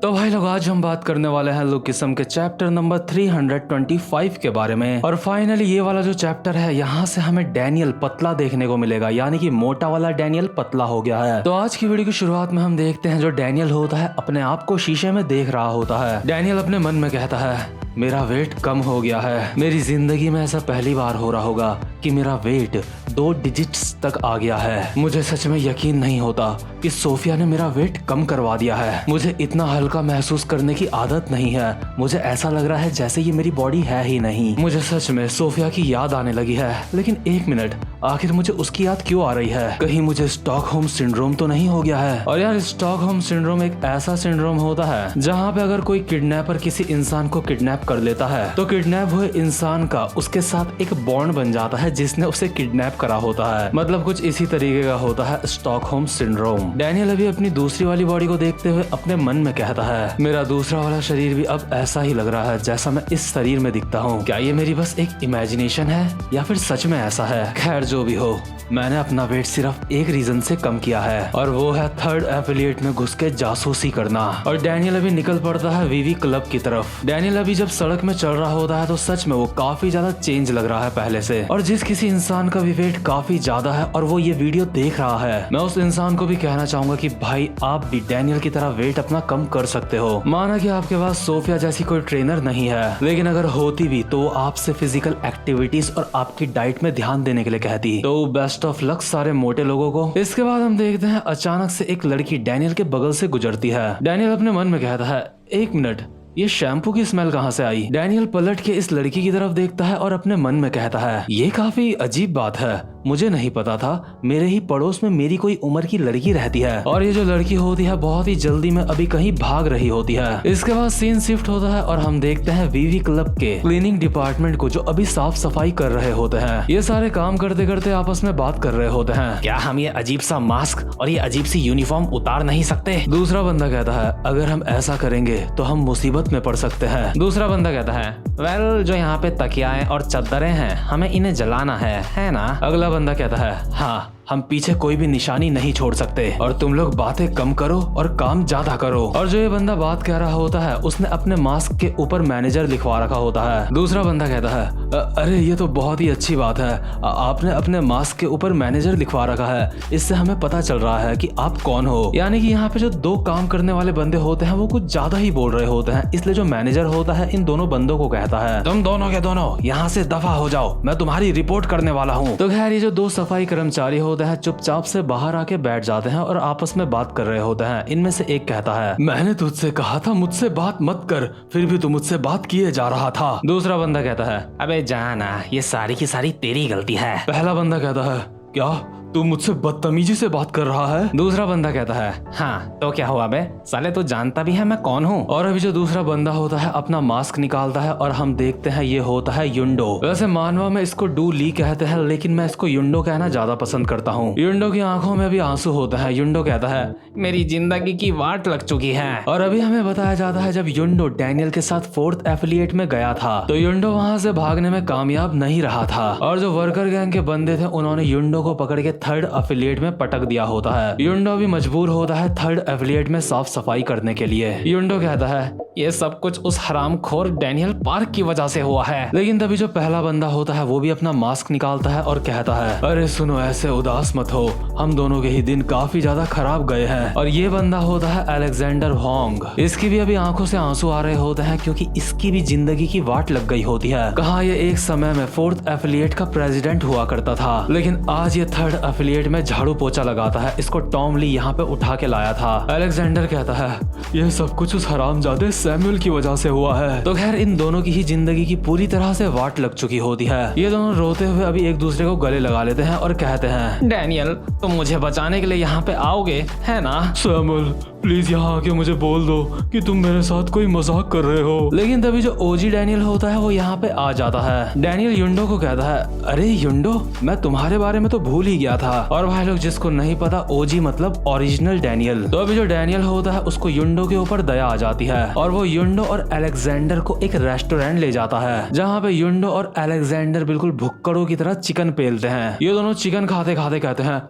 तो भाई लोग आज हम बात करने वाले हैं लुक किस्म के चैप्टर नंबर 325 के बारे में। और फाइनली ये वाला जो चैप्टर है यहाँ से हमें डैनियल पतला देखने को मिलेगा, यानी कि मोटा वाला डैनियल पतला हो गया है। तो आज की वीडियो की शुरुआत में हम देखते हैं जो डैनियल होता है अपने आप को शीशे में देख रहा होता है। डैनियल अपने मन में कहता है मेरा वेट कम हो गया है, मेरी जिंदगी में ऐसा पहली बार हो रहा होगा कि मेरा वेट 2 डिजिट्स तक आ गया है। मुझे सच में यकीन नहीं होता कि सोफिया ने मेरा वेट कम करवा दिया है। मुझे इतना हल्का महसूस करने की आदत नहीं है, मुझे ऐसा लग रहा है जैसे ये मेरी बॉडी है ही नहीं। मुझे सच में सोफिया की याद आने लगी है, लेकिन एक मिनट, आखिर मुझे उसकी याद क्यों आ रही है? कहीं मुझे स्टॉकहोम सिंड्रोम तो नहीं हो गया है? और यार स्टॉकहोम सिंड्रोम एक ऐसा सिंड्रोम होता है जहाँ पे अगर कोई किडनैपर किसी इंसान को किडनैप कर लेता है तो किडनैप हुए इंसान का उसके साथ एक बॉन्ड बन जाता है जिसने उसे किडनैप करा होता है। मतलब कुछ इसी तरीके का होता है स्टॉकहोम सिंड्रोम। डैनियल अभी अपनी दूसरी वाली बॉडी को देखते हुए अपने मन में कहता है मेरा दूसरा वाला शरीर भी अब ऐसा ही लग रहा है जैसा मैं इस शरीर में दिखता हूँ। क्या ये मेरी बस एक इमेजिनेशन है या फिर सच में ऐसा है? खैर जो भी हो, मैंने अपना वेट सिर्फ एक रीजन से कम किया है और वो है थर्ड एफिलिएट में घुस के जासूसी करना। और डैनियल अभी निकल पड़ता है वीवी क्लब की तरफ। डैनियल अभी जब सड़क में चल रहा होता है तो सच में वो काफी ज्यादा चेंज लग रहा है पहले से। और जिस किसी इंसान का भी वेट काफी ज्यादा है और वो ये वीडियो देख रहा है, मैं उस इंसान को भी कहना चाहूंगा कि भाई आप भी डैनियल की तरह वेट अपना कम कर सकते हो। माना कि आपके पास सोफिया जैसी कोई ट्रेनर नहीं है, लेकिन अगर होती भी तो आपसे फिजिकल एक्टिविटीज और आपकी डाइट में ध्यान देने के लिए कहती। तो बेस्ट ऑफ लक सारे मोटे लोगों को। इसके बाद हम देखते हैं अचानक से एक लड़की डैनियल के बगल से गुजरती है। डैनियल अपने मन में कहता है एक मिनट, ये शैम्पू की स्मेल कहाँ से आई? डैनियल पलट के इस लड़की की तरफ देखता है और अपने मन में कहता है ये काफी अजीब बात है, मुझे नहीं पता था मेरे ही पड़ोस में मेरी कोई उम्र की लड़की रहती है और ये जो लड़की होती है बहुत ही जल्दी में अभी कहीं भाग रही होती है। इसके बाद सीन शिफ्ट होता है और हम देखते हैं वीवी क्लब के क्लीनिंग डिपार्टमेंट को जो अभी साफ सफाई कर रहे होते हैं। ये सारे काम करते करते आपस में बात कर रहे होते हैं। क्या हम ये अजीब सा मास्क और ये अजीब सी यूनिफॉर्म उतार नहीं सकते? दूसरा बंदा कहता है अगर हम ऐसा करेंगे तो हम मुसीबत में पड़ सकते हैं। दूसरा बंदा कहता है वेल जो यहाँ पे तकियाएं और चद्दरें हैं हमें इन्हें जलाना है ना? अगला बंदा कहता है हाँ, हम पीछे कोई भी निशानी नहीं छोड़ सकते और तुम लोग बातें कम करो और काम ज्यादा करो। और जो ये बंदा बात कह रहा होता है उसने अपने मास्क के ऊपर मैनेजर लिखवा रखा होता है। दूसरा बंदा कहता है अरे ये तो बहुत ही अच्छी बात है, आपने अपने मास्क के ऊपर मैनेजर लिखवा रखा है, इससे हमें पता चल रहा है कि आप कौन हो। यानी कि यहाँ पे जो 2 काम करने वाले बंदे होते हैं वो कुछ ज्यादा ही बोल रहे होते हैं, इसलिए जो मैनेजर होता है इन दोनों बंदों को कहता है तुम दोनों के दोनों यहाँ से दफा हो जाओ, मैं तुम्हारी रिपोर्ट करने वाला हूँ। तो खैर ये जो 2 सफाई कर्मचारी होते हैं चुपचाप से बाहर आके बैठ जाते हैं और आपस में बात कर रहे होते हैं। इनमें से एक कहता है मैंने तुझसे कहा था मुझसे बात मत कर, फिर भी तू मुझसे बात किए जा रहा था। दूसरा बंदा कहता है अबे जाना, ये सारी की सारी तेरी गलती है। पहला बंदा कहता है क्या तू मुझसे बदतमीजी से बात कर रहा है? दूसरा बंदा कहता है हाँ तो क्या हुआ बे, साले तू जानता भी है मैं कौन हूँ। और अभी जो दूसरा बंदा होता है अपना मास्क निकालता है और हम देखते हैं ये होता है युंडो। वैसे मानवा में इसको डू ली कहते हैं, लेकिन मैं इसको युंडो कहना ज्यादा पसंद करता हूँ। युंडो की आंखों में भी आंसू होता है। युंडो कहता है मेरी जिंदगी की वाट लग चुकी है। और अभी हमें बताया जाता है जब युंडो डैनियल के साथ 4th एफिलिएट में गया था तो युंडो वहाँ से भागने में कामयाब नहीं रहा था और जो वर्कर गैंग के बंदे थे उन्होंने युंडो को पकड़ के 3rd एफिलिएट में पटक दिया होता है। युंडो भी मजबूर होता है 3rd एफिलिएट में साफ सफाई करने के लिए। युंडो कहता है ये सब कुछ उस हरामखोर डैनियल पार्क की वजह से हुआ है। लेकिन तभी जो पहला बंदा होता है वो भी अपना मास्क निकालता है और कहता है अरे सुनो ऐसे उदास मत हो, हम दोनों के ही दिन काफी ज्यादा खराब गए हैं। और ये बंदा होता है अलेक्जेंडर होंग। इसकी भी अभी आंखों से आंसू आ रहे होते हैं क्योंकि इसकी भी जिंदगी की वाट लग गई होती है। कहा ये एक समय में 4th एफिलिएट का प्रेसिडेंट हुआ करता था, लेकिन आज ये 3rd एफिलिएट में झाड़ू पोछा लगाता है। इसको टॉम ली यहाँ पे उठा के लाया था। अलेक्जेंडर कहता है ये सब कुछ उस हरामजादे सैमुअल की वजह से हुआ है। तो खैर इन दोनों की ही जिंदगी की पूरी तरह से वाट लग चुकी होती है। ये दोनों रोते हुए अभी एक दूसरे को गले लगा लेते हैं और कहते हैं डैनियल तुम मुझे बचाने के लिए यहाँ पे आओगे है ना? सैमुअल प्लीज यहाँ आके मुझे बोल दो कि तुम मेरे साथ कोई मजाक कर रहे हो। लेकिन तभी जो ओजी डैनियल होता है वो यहाँ पे आ जाता है। डैनियल युंडो को कहता है अरे युंडो मैं तुम्हारे बारे में तो भूल ही गया था। और भाई लोग जिसको नहीं पता, ओजी मतलब ओरिजिनल डैनियल। तो अभी जो डैनियल होता है उसको युंडो के ऊपर दया आ जाती है और वो युंडो और अलेक्जेंडर को एक रेस्टोरेंट ले जाता है जहाँ पे युंडो और अलेक्जेंडर बिल्कुल भुक्कड़ों की तरह चिकन पेलते हैं। ये दोनों चिकन खाते खाते कहते हैं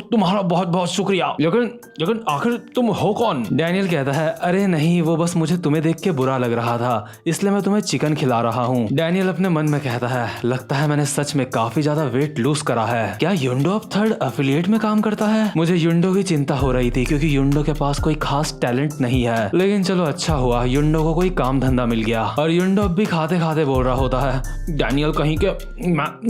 तुम्हारा बहुत बहुत शुक्रिया, लेकिन आखिर तुम हो कौन? डैनियल कहता है अरे नहीं, वो बस मुझे तुम्हें देख के बुरा लग रहा था इसलिए मैं तुम्हें चिकन खिला रहा हूँ। डैनियल अपने मन में कहता है लगता है मैंने सच में काफी ज्यादा वेट लूज करा है। क्या युंडो अब थर्ड एफिलिएट में काम करता है? मुझे युंडो की चिंता हो रही थी क्योंकि युंडो के पास कोई खास टैलेंट नहीं है, लेकिन चलो अच्छा हुआ युंडो को कोई काम धंधा मिल गया। और युंडो अब भी खाते खाते बोल रहा होता है डैनियल कहीं के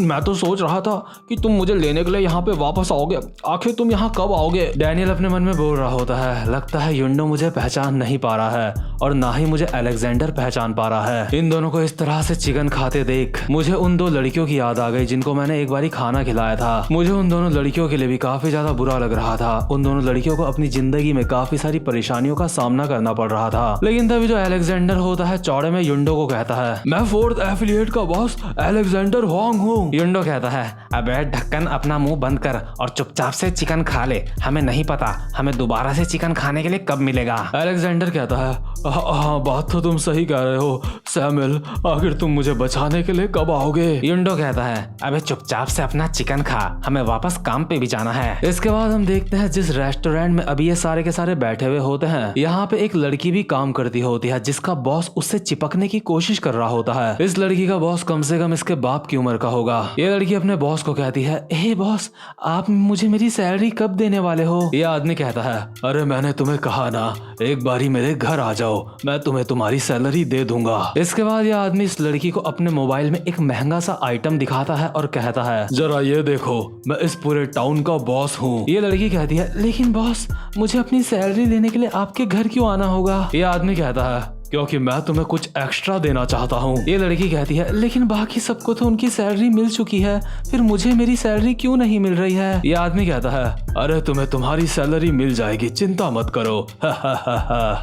मैं तो सोच रहा था कि तुम मुझे लेने के लिए यहाँ पे वापस आओगे, आखिर तुम यहाँ कब आओगे? डैनियल अपने मन में बोल रहा होता है लगता है युंडो मुझे पहचान नहीं पा रहा है और ना ही मुझे अलेक्जेंडर पहचान पा रहा है। इन दोनों को इस तरह से चिकन खाते देख मुझे उन दो लड़कियों की याद आ गई जिनको मैंने एक बारी खाना खिलाया था। मुझे उन दोनों लड़कियों के लिए भी काफी ज्यादा बुरा लग रहा था। उन दोनों लड़कियों को अपनी जिंदगी में काफी सारी परेशानियों का सामना करना पड़ रहा था। लेकिन तभी जो अलेक्जेंडर होता है चौड़े में युंडो को कहता है मैं फोर्थ एफिलिएट का बॉस अलेक्जेंडर वांग हूँ। युंडो कहता है अबे ढक्कन अपना मुंह बंद कर और चुपचाप से चिकन खा ले, हमें नहीं पता हमें दोबारा से चिकन खाने के लिए कब मिलेगा। अलेक्जेंडर कहता है हाँ बात तो तुम सही कह रहे हो सैमुअल, आखिर तुम मुझे बचाने के लिए कब आओगे? युंडो कहता है अबे चुपचाप से अपना चिकन खा, हमें वापस काम पे भी जाना है। इसके बाद हम देखते हैं जिस रेस्टोरेंट में अभी ये सारे के सारे बैठे हुए होते हैं यहाँ पे एक लड़की भी काम करती होती है जिसका बॉस उससे चिपकने की कोशिश कर रहा होता है। इस लड़की का बॉस कम से कम इसके बाप की उम्र का होगा। ये लड़की अपने बॉस को कहती है हे बॉस आप मुझे मेरी सैलरी कब देने वाले हो? ये आदमी कहता है अरे मैंने तुम्हें कहा ना एक बारी मेरे घर आ जाओ, मैं तुम्हें तुम्हारी सैलरी दे दूंगा। इसके बाद यह आदमी इस लड़की को अपने मोबाइल में एक महंगा सा आइटम दिखाता है और कहता है जरा ये देखो मैं इस पूरे टाउन का बॉस हूँ। ये लड़की कहती है लेकिन बॉस मुझे अपनी सैलरी लेने के लिए आपके घर क्यों आना होगा? ये आदमी कहता है क्योंकि मैं तुम्हें कुछ एक्स्ट्रा देना चाहता हूँ। ये लड़की कहती है लेकिन बाकी सबको तो उनकी सैलरी मिल चुकी है, फिर मुझे मेरी सैलरी क्यों नहीं मिल रही है? ये आदमी कहता है अरे तुम्हें तुम्हारी सैलरी मिल जाएगी, चिंता मत करो।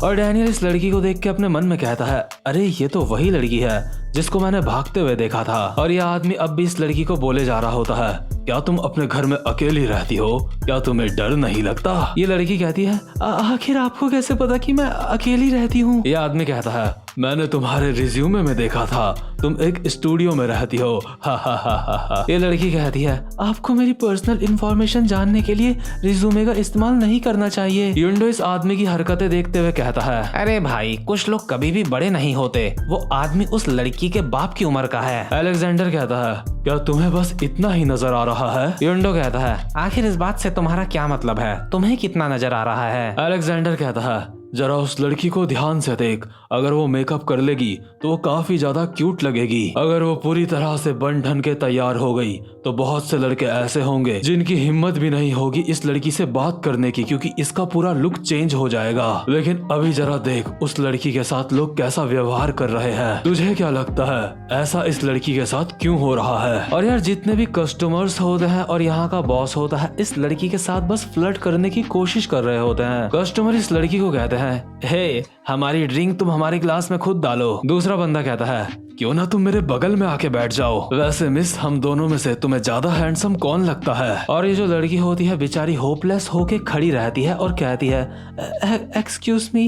और डैनियल इस लड़की को देख के अपने मन में कहता है अरे ये तो वही लड़की है जिसको मैंने भागते हुए देखा था। और यह आदमी अब भी इस लड़की को बोले जा रहा होता है क्या तुम अपने घर में अकेली रहती हो, क्या तुम्हें डर नहीं लगता? ये लड़की कहती है आखिर आपको कैसे पता कि मैं अकेली रहती हूँ? ये आदमी कहता है मैंने तुम्हारे रिज्यूमे में देखा था तुम एक स्टूडियो में रहती हो। ये लड़की कहती है आपको मेरी पर्सनल इंफॉर्मेशन जानने के लिए रिज्यूमे का इस्तेमाल नहीं करना चाहिए। युंडो इस आदमी की हरकतें देखते हुए कहता है अरे भाई कुछ लोग कभी भी बड़े नहीं होते, वो आदमी उस लड़की के बाप की उम्र का है। अलेक्जेंडर कहता है क्या तुम्हें बस इतना ही नजर आ रहा है? युंडो कहता है आखिर इस बात से तुम्हारा क्या मतलब है, तुम्हें कितना नजर आ रहा है? अलेक्जेंडर कहता है जरा उस लड़की को ध्यान से देख, अगर वो मेकअप कर लेगी तो वो काफी ज्यादा क्यूट लगेगी। अगर वो पूरी तरह से बन ठन के तैयार हो गई तो बहुत से लड़के ऐसे होंगे जिनकी हिम्मत भी नहीं होगी इस लड़की से बात करने की क्योंकि इसका पूरा लुक चेंज हो जाएगा। लेकिन अभी जरा देख उस लड़की के साथ लोग कैसा व्यवहार कर रहे हैं, तुझे क्या लगता है ऐसा इस लड़की के साथ क्यों हो रहा है? और यार जितने भी कस्टमर्स होते हैं और यहाँ का बॉस होता है इस लड़की के साथ बस फ्लर्ट करने की कोशिश कर रहे होते हैं। कस्टमर इस लड़की को कहते हैं हे हमारी ड्रिंक तुम हमारे ग्लास में खुद डालो। दूसरा बंदा कहता है क्यों ना तुम मेरे बगल में आके बैठ जाओ, वैसे मिस हम दोनों में से तुम्हें ज्यादा हैंडसम कौन लगता है? और ये जो लड़की होती है बेचारी होपलेस होके खड़ी रहती है और कहती है एक्सक्यूज मी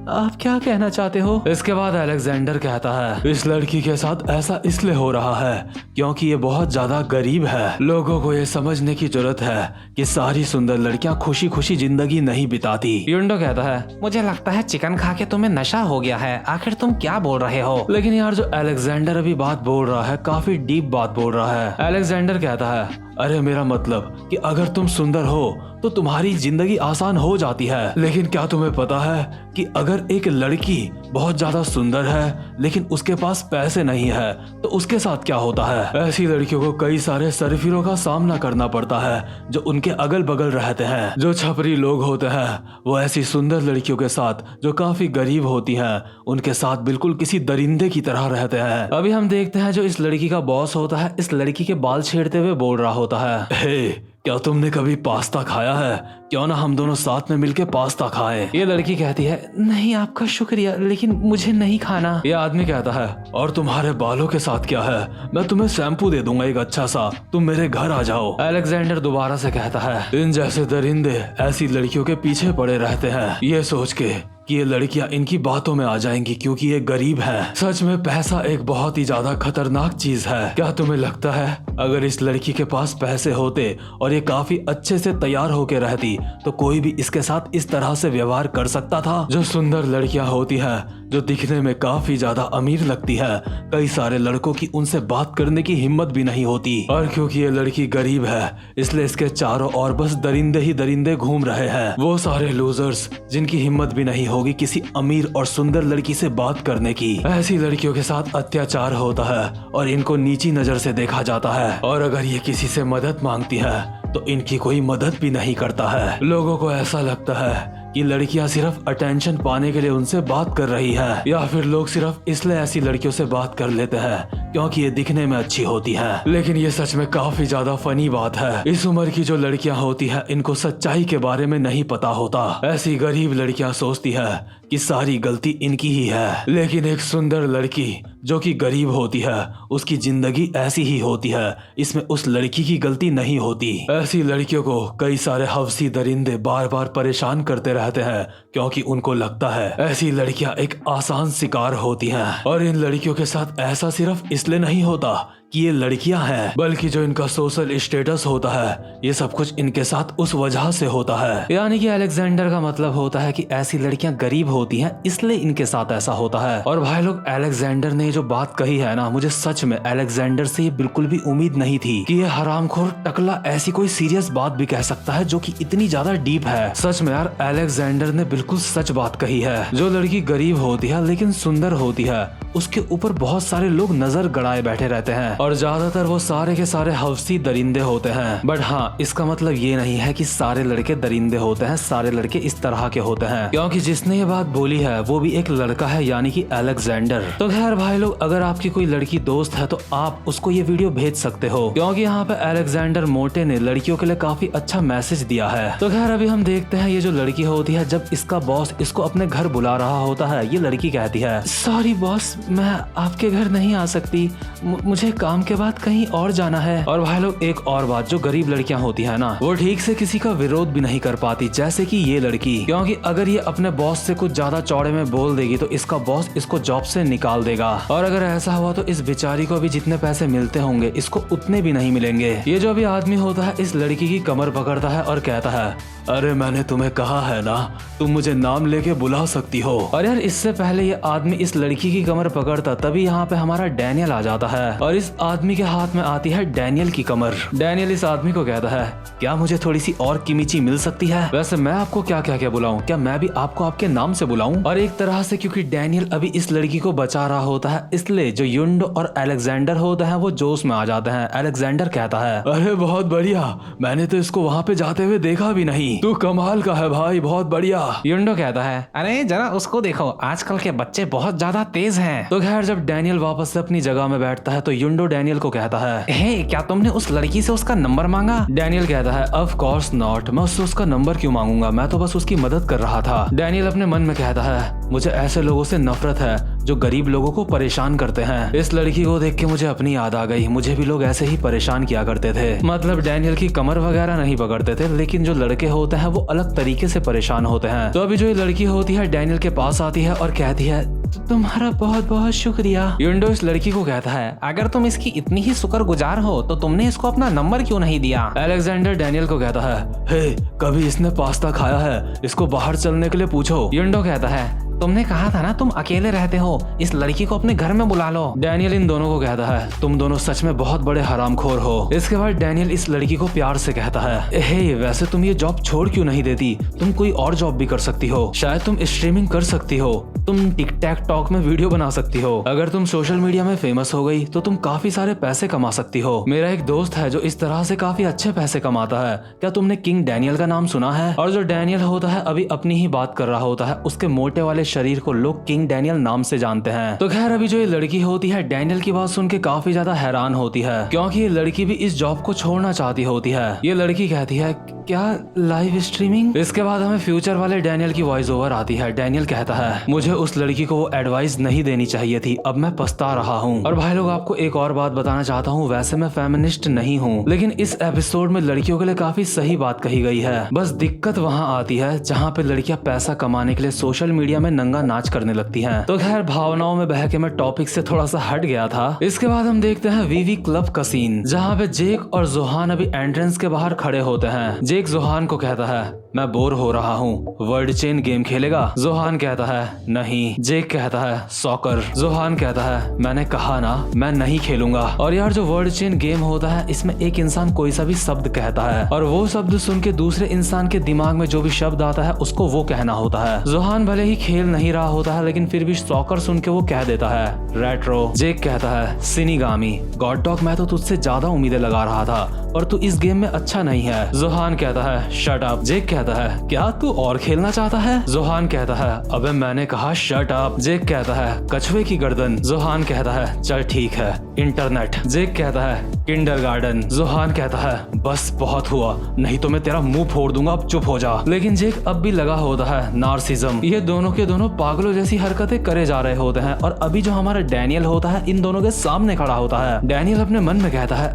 आप क्या कहना चाहते हो? इसके बाद अलेक्जेंडर कहता है इस लड़की के साथ ऐसा इसलिए हो रहा है क्योंकि ये बहुत ज्यादा गरीब है। लोगों को ये समझने की जरूरत है कि सारी सुंदर लड़कियां खुशी खुशी जिंदगी नहीं बिताती। युंडो कहता है मुझे लगता है चिकन खा के तुम्हें नशा हो गया है, आखिर तुम क्या बोल रहे हो? लेकिन यार जो अलेक्जेंडर अभी बात बोल रहा है काफी डीप बात बोल रहा है। अलेक्जेंडर कहता है अरे मेरा मतलब कि अगर तुम सुंदर हो तो तुम्हारी जिंदगी आसान हो जाती है, लेकिन क्या तुम्हें पता है कि अगर एक लड़की बहुत ज्यादा सुंदर है लेकिन उसके पास पैसे नहीं है तो उसके साथ क्या होता है? ऐसी लड़कियों को कई सारे सरफिरों का सामना करना पड़ता है जो उनके अगल बगल रहते हैं। जो छपरी लोग होते हैं वो ऐसी सुंदर लड़कियों के साथ जो काफी गरीब होती हैं उनके साथ बिल्कुल किसी दरिंदे की तरह रहते हैं। अभी हम देखते हैं जो इस लड़की का बॉस होता है इस लड़की के बाल छेड़ते हुए बोल रहा होता है हे क्या तुमने कभी पास्ता खाया है? क्यों ना हम दोनों साथ में मिलके पास्ता खाएं। ये लड़की कहती है, नहीं आपका शुक्रिया, लेकिन मुझे नहीं खाना। ये आदमी कहता है, और तुम्हारे बालों के साथ क्या है? मैं तुम्हें शैम्पू दे दूंगा एक अच्छा सा, तुम मेरे घर आ जाओ। अलेक्जेंडर दोबारा से कहता है, इन जैसे दरिंदे ऐसी लड़कियों के पीछे पड़े रहते हैं, ये सोच के कि ये लड़कियां इनकी बातों में आ जाएंगी क्योंकि ये गरीब है। सच में पैसा एक बहुत ही ज्यादा खतरनाक चीज है। क्या तुम्हें लगता है अगर इस लड़की के पास पैसे होते और ये काफी अच्छे से तैयार होके रहती तो कोई भी इसके साथ इस तरह से व्यवहार कर सकता था? जो सुंदर लड़कियां होती है, जो दिखने में काफी ज्यादा अमीर लगती है, कई सारे लड़कों की उनसे बात करने की हिम्मत भी नहीं होती। और क्योंकि ये लड़की गरीब है इसलिए इसके चारों ओर बस दरिंदे ही दरिंदे घूम रहे हैं। वो सारे लूजर्स जिनकी हिम्मत भी नहीं होगी किसी अमीर और सुंदर लड़की से बात करने की। ऐसी लड़कियों के साथ अत्याचार होता है और इनको नीची नजर से देखा जाता है। और अगर ये किसी से मदद मांगती है तो इनकी कोई मदद भी नहीं करता है। लोगों को ऐसा लगता है कि लड़कियां सिर्फ अटेंशन पाने के लिए उनसे बात कर रही है, या फिर लोग सिर्फ इसलिए ऐसी लड़कियों से बात कर लेते हैं क्योंकि ये दिखने में अच्छी होती है। लेकिन ये सच में काफी ज्यादा फनी बात है। इस उम्र की जो लड़कियां होती है इनको सच्चाई के बारे में नहीं पता होता। ऐसी गरीब लड़कियां सोचती है कि सारी गलती इनकी ही है, लेकिन एक सुंदर लड़की जो कि गरीब होती है उसकी जिंदगी ऐसी ही होती है, इसमें उस लड़की की गलती नहीं होती। ऐसी लड़कियों को कई सारे हवसी दरिंदे बार बार परेशान करते रहते हैं क्योंकि उनको लगता है ऐसी लड़कियां एक आसान शिकार होती हैं। और इन लड़कियों के साथ ऐसा सिर्फ इसलिए नहीं होता कि ये लड़कियां हैं, बल्कि जो इनका सोशल स्टेटस होता है ये सब कुछ इनके साथ उस वजह से होता है। यानी कि अलेक्जेंडर का मतलब होता है कि ऐसी लड़कियां गरीब होती हैं इसलिए इनके साथ ऐसा होता है। और भाई लोग, अलेक्जेंडर ने जो बात कही है ना, मुझे सच में अलेक्जेंडर से ये बिल्कुल भी उम्मीद नहीं थी कि ये हरामखोर टकला ऐसी कोई सीरियस बात भी कह सकता है जो कि इतनी ज्यादा डीप है। सच में यार, अलेक्जेंडर ने बिल्कुल सच बात कही है। जो लड़की गरीब होती है लेकिन सुंदर होती है उसके ऊपर बहुत सारे लोग नजर गड़ाए बैठे रहते हैं और ज्यादातर वो सारे के सारे हवसी दरिंदे होते हैं। बट हाँ, इसका मतलब ये नहीं है कि सारे लड़के दरिंदे होते हैं, सारे लड़के इस तरह के होते हैं, क्योंकि जिसने ये बात बोली है वो भी एक लड़का है, यानी कि अलेक्जेंडर। तो खैर भाई लोग, अगर आपकी कोई लड़की दोस्त है तो आप उसको ये वीडियो भेज सकते हो, क्योंकि यहाँ पे अलेक्जेंडर मोटे ने लड़कियों के लिए काफी अच्छा मैसेज दिया है। तो खैर अभी हम देखते हैं ये जो लड़की होती है, जब इसका बॉस इसको अपने घर बुला रहा होता है, ये लड़की कहती है, सॉरी बॉस, मैं आपके घर नहीं आ सकती, मुझे काम के बाद कहीं और जाना है। और भाई लोग, एक और बात, जो गरीब लड़कियां होती है ना, वो ठीक से किसी का विरोध भी नहीं कर पाती, जैसे कि ये लड़की, क्योंकि अगर ये अपने बॉस से कुछ ज्यादा चौड़े में बोल देगी तो इसका बॉस इसको जॉब से निकाल देगा। और अगर ऐसा हुआ तो इस बेचारी को भी जितने पैसे मिलते होंगे इसको उतने भी नहीं मिलेंगे। ये जो अभी आदमी होता है इस लड़की की कमर पकड़ता है और कहता है, अरे मैंने तुम्हें कहा है ना, तुम मुझे नाम लेके बुला सकती हो। और यार, इससे पहले ये आदमी इस लड़की की कमर पकड़ता तभी यहाँ पे हमारा डैनियल आ जाता है और इस आदमी के हाथ में आती है डैनियल की कमर। डैनियल इस आदमी को कहता है, क्या मुझे थोड़ी सी और किमिची मिल सकती है? वैसे मैं आपको क्या क्या क्या बुलाऊं? क्या मैं भी आपको आपके नाम से बुलाऊं? और एक तरह से क्योंकि डैनियल अभी इस लड़की को बचा रहा होता है, इसलिए जो युंडो और अलेक्जेंडर होते हैं वो जोश में आ जाते हैं। अलेक्जेंडर कहता है, अरे बहुत बढ़िया, मैंने तो इसको वहाँ पे जाते हुए देखा भी नहीं, तू कमाल का है भाई, बहुत बढ़िया। युंडो कहता है, अरे जरा उसको देखो, आजकल के बच्चे बहुत ज्यादा तेज हैं। तो खैर जब डैनियल वापस से अपनी जगह में बैठता है तो युंडो डैनियल को कहता है, हे क्या तुमने उस लड़की से उसका नंबर मांगा? डैनियल कहता है, ऑफ कोर्स नॉट, मैं उससे उसका नंबर क्यों मांगूंगा, मैं तो बस उसकी मदद कर रहा था। डैनियल अपने मन में कहता है, मुझे ऐसे लोगों से नफरत है जो गरीब लोगों को परेशान करते हैं। इस लड़की को देख के मुझे अपनी याद आ गई, मुझे भी लोग ऐसे ही परेशान किया करते थे। मतलब डैनियल की कमर वगैरह नहीं पकड़ते थे, लेकिन जो लड़के होते हैं वो अलग तरीके से परेशान होते हैं। तो अभी जो ये लड़की होती है डैनियल के पास आती है और कहती है, तुम्हारा बहुत बहुत शुक्रिया। युंडो इस लड़की को कहता है, अगर तुम इसकी इतनी ही शुक्रगुजार हो तो तुमने इसको अपना नंबर क्यों नहीं दिया? अलेक्जेंडर डैनियल को कहता है, हे कभी इसने पास्ता खाया है? इसको बाहर चलने के लिए पूछो। युंडो कहता है, तुमने कहा था ना तुम अकेले रहते हो, इस लड़की को अपने घर में बुला लो। डैनियल इन दोनों को कहता है, तुम दोनों सच में बहुत बड़े हरामखोर हो। इसके बाद डैनियल इस लड़की को प्यार से कहता है, हे वैसे तुम ये जॉब छोड़ क्यों नहीं देती? तुम कोई और जॉब भी कर सकती हो, शायद तुम स्ट्रीमिंग कर सकती हो, तुम टिकटॉक टॉक में वीडियो बना सकती हो, अगर तुम सोशल मीडिया में फेमस हो गई तो तुम काफी सारे पैसे कमा सकती हो। मेरा एक दोस्त है जो इस तरह से काफी अच्छे पैसे कमाता है, क्या तुमने किंग डैनियल का नाम सुना है? और जो डैनियल होता है अभी अपनी ही बात कर रहा होता है, उसके मोटे वाले शरीर को लोग किंग डैनियल नाम से जानते हैं। तो खैर अभी जो ये लड़की होती है डैनियल की बात सुन के काफी ज्यादा हैरान होती है, क्योंकि ये लड़की भी इस जॉब को छोड़ना चाहती होती है। ये लड़की कहती है क्या लाइव स्ट्रीमिंग। इसके बाद हमें फ्यूचर वाले डैनियल की वॉइस ओवर आती है। डैनियल कहता है मुझे उस लड़की को वो एडवाइस नहीं देनी चाहिए थी, अब मैं पछता रहा हूँ। और भाई लोग आपको एक और बात बताना चाहता हूँ, वैसे मैं फेमिनिस्ट नहीं हूँ, लेकिन इस एपिसोड में लड़कियों के लिए काफी सही बात कही गई है। बस दिक्कत वहाँ आती है जहाँ पे लड़कियाँ पैसा कमाने के लिए सोशल मीडिया में नंगा नाच करने लगती हैं। तो खैर भावनाओं में बह के मैं टॉपिक से थोड़ा सा हट गया था। इसके बाद हम देखते हैं वीवी क्लब का सीन, जहाँ पे जेक और जोहान अभी एंट्रेंस के बाहर खड़े होते हैं। जेक जोहान को कहता है मैं बोर हो रहा हूँ, वर्ड चेन गेम खेलेगा। जोहान कहता है नहीं। जेक कहता है सॉकर। जोहान कहता है मैंने कहा ना मैं नहीं खेलूंगा। और यार जो वर्ड चेन गेम होता है इसमें एक इंसान कोई सा भी शब्द कहता है और वो शब्द सुन के दूसरे इंसान के दिमाग में जो भी शब्द आता है उसको वो कहना होता है। जोहान भले ही खेल नहीं रहा होता है लेकिन फिर भी सॉकर सुन के वो कह देता है रेट्रो। जेक कहता है सिनिगामी। गॉड डॉग मैं तो तुझसे ज्यादा उम्मीदें लगा रहा था और तू इस गेम में अच्छा नहीं है। जोहान कहता है शट अप। जेक कहता है क्या तू और खेलना चाहता है। जोहान कहता है अबे मैंने कहा शट अप। जेक कहता है कछुए की गर्दन। जोहान कहता है चल ठीक है इंटरनेट। जेक कहता है किंडरगार्टन। जोहान कहता है बस बहुत हुआ, नहीं तो मैं तेरा मुंह फोड़ दूंगा, अब चुप हो जा। लेकिन जेक अब भी लगा होता है नार्सिज्म। ये दोनों के दोनों पागलों जैसी हरकतें करे जा रहे होते हैं और अभी जो हमारा डैनियल होता है इन दोनों के सामने खड़ा होता है। डैनियल अपने मन में कहता है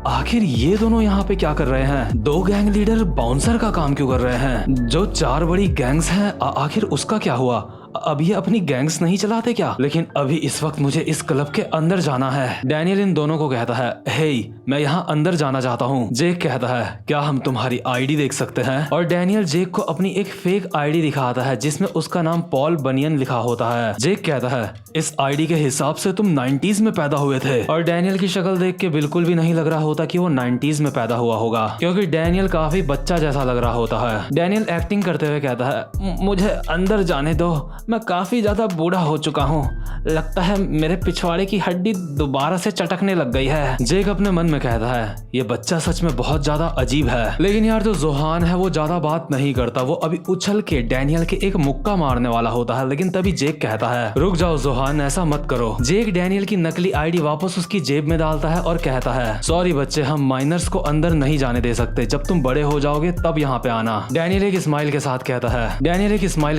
आखिर ये दोनों यहाँ पे क्या कर रहे हैं। दो गैंग लीडर बाउंसर का काम क्यों कर रहे हैं। जो चार बड़ी गैंग्स हैं आखिर उसका क्या हुआ। अब ये अपनी गैंग्स नहीं चलाते क्या। लेकिन अभी इस वक्त मुझे इस क्लब के अंदर जाना है। डैनियल इन दोनों को कहता है हे मैं यहाँ अंदर जाना चाहता हूँ। जेक कहता है क्या हम तुम्हारी आईडी देख सकते हैं। और डैनियल जेक को अपनी एक फेक आईडी दिखाता है जिसमें उसका नाम पॉल बनियन लिखा होता है। जेक कहता है इस आईडी के हिसाब से तुम 90s में पैदा हुए थे। और डैनियल की शक्ल देख के बिल्कुल भी नहीं लग रहा होता कि वो 90s में पैदा हुआ होगा, क्योंकि डैनियल काफी बच्चा जैसा लग रहा होता है। डैनियल एक्टिंग करते हुए कहता है मुझे अंदर जाने दो, मैं काफी ज्यादा बूढ़ा हो चुका हूँ, लगता है मेरे पिछवाड़े की हड्डी दोबारा से चटकने लग गई है। जेक अपने मन में कहता है ये बच्चा सच में बहुत ज्यादा अजीब है। लेकिन यार जो जोहान है वो ज्यादा बात नहीं करता, वो अभी उछल के डैनियल के एक मुक्का मारने वाला होता है। लेकिन तभी जेक कहता है रुक जाओ जोहान ऐसा मत करो। जेक डैनियल की नकली आईडी वापस उसकी जेब में डालता है और कहता है सॉरी बच्चे, हम माइनर्स को अंदर नहीं जाने दे सकते, जब तुम बड़े हो जाओगे तब यहाँ पे आना। डैनियल एक स्माइल के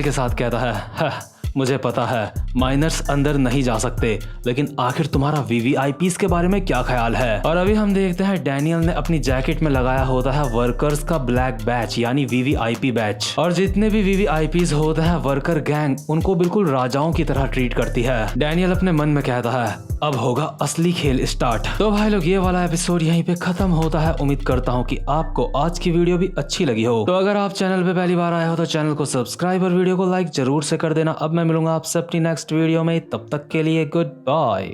साथ कहता है मुझे पता है माइनर्स अंदर नहीं जा सकते, लेकिन आखिर तुम्हारा वीवीआईपीस के बारे में क्या ख्याल है। और अभी हम देखते हैं डैनियल ने अपनी जैकेट में लगाया होता है वर्कर्स का ब्लैक बैच यानी वीवीआईपी बैच। और जितने भी वीवीआईपीस होते हैं वर्कर गैंग उनको बिल्कुल राजाओं की तरह ट्रीट करती है। डैनियल अपने मन में कहता है अब होगा असली खेल स्टार्ट। तो भाई लोग ये वाला एपिसोड यहीं पे खत्म होता है। उम्मीद करता हूँ कि आपको आज की वीडियो भी अच्छी लगी हो। तो अगर आप चैनल पे पहली बार आए हो तो चैनल को सब्सक्राइब और वीडियो को लाइक जरूर से कर देना। अब मैं मिलूंगा आपसे अपनी नेक्स्ट वीडियो में, तब तक के लिए गुड बाय।